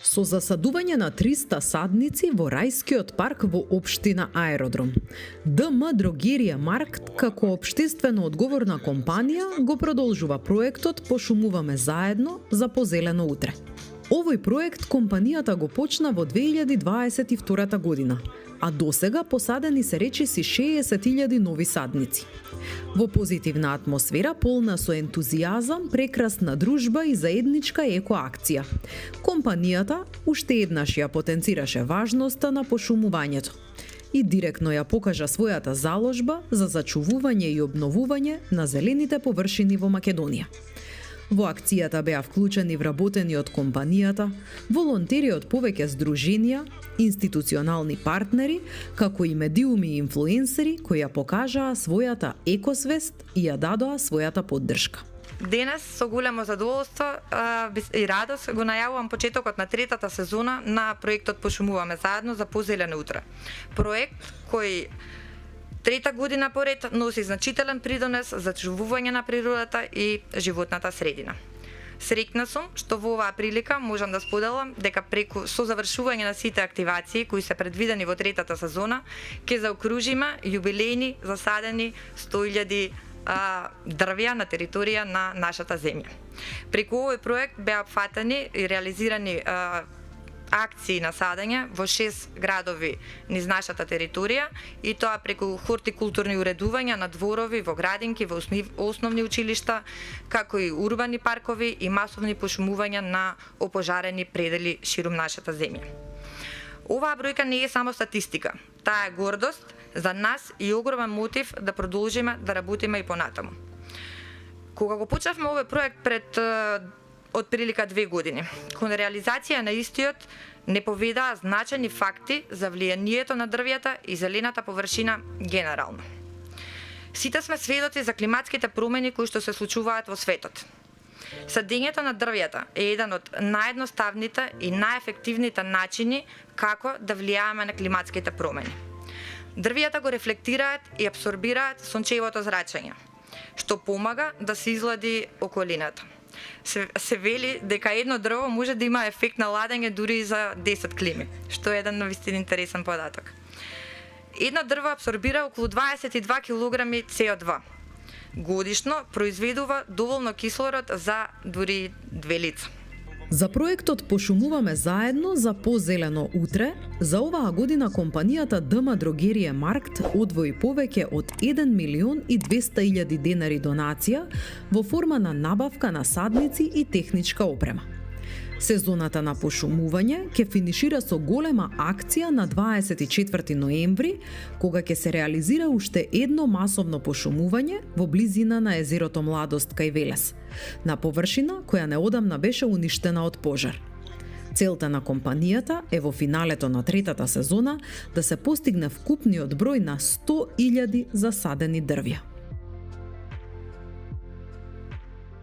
Со засадување на 300 садници во Рајскиот парк во општина Аеродром. ДМ Дрогерија Маркт како општествено одговорна компанија го продолжува проектот Пошумуваме заедно за позелено утре. Овој проект компанијата го почна во 2022 година, а досега посадени се речиси 60.000 нови садници. Во позитивна атмосфера, полна со ентузијазам, прекрасна дружба и заедничка екоакција. Компанијата уште еднаш ја потенцираше важноста на пошумувањето и директно ја покажа својата заложба за зачувување и обновување на зелените површини во Македонија. Во акцијата беа вклучени вработени од компанијата, волонтери од повеќе здруженија, институционални партнери, како и медиуми и инфлуенсери кои ја покажаа својата екосвест и ја дадоа својата поддршка. Денес со големо задоволство и радост го најавувам почетокот на третата сезона на проектот Пошумуваме заедно за позелено утре. Проект кој трета година поред носи значителен придонес за зачувување на природата и животната средина. Среќна сум што во оваа прилика можам да споделам дека преку со завршување на сите активации кои се предвидени во третата сезона ќе заокружиме јубилејни засадени 100.000 дрвја на територија на нашата земја. Преку овој проект беа опфатени и реализирани акции на садење во 6 градови низ нашата територија и тоа преку хортикултурни уредувања на дворови, во градинки, во основни училишта, како и урбани паркови и масовни пошумувања на опожарени предели ширум нашата земја. Оваа бројка не е само статистика, таа е гордост за нас и огромен мотив да продолжиме да работиме и понатаму. Кога го почнавме овој проект пред од прилика 2 години, кон реализација на истиот не поведаа значајни факти за влијанието на дрвјата и зелената површина генерално. Сите сме сведоци за климатските промени кои што се случуваат во светот. Садењето на дрвјата е еден од наједноставните и најефективните начини како да влијаваме на климатските промени. Дрвјата го рефлектираат и апсорбираат сончевото зрачење, што помага да се излади околината. Се вели дека едно дрво може да има ефект на ладење дури и за 10 клими, што е еден навистина интересен податок. Едно дрво апсорбира околу 22 кг CO2. Годишно произведува доволно кислород за дури 2 лица. За проектот Пошумуваме заедно за позелено утре, за оваа година компанијата ДМ Дрогерија Маркт одвои повеќе од 1.200.000 денари донација во форма на набавка на садници и техничка опрема. Сезоната на пошумување ќе финишира со голема акција на 24 ноември, кога ќе се реализира уште едно масовно пошумување во близина на езерото Младост кај Велес, на површина која неодамна беше уништена од пожар. Целта на компанијата е во финалето на третата сезона да се постигне вкупниот број на 100.000 засадени дрвја.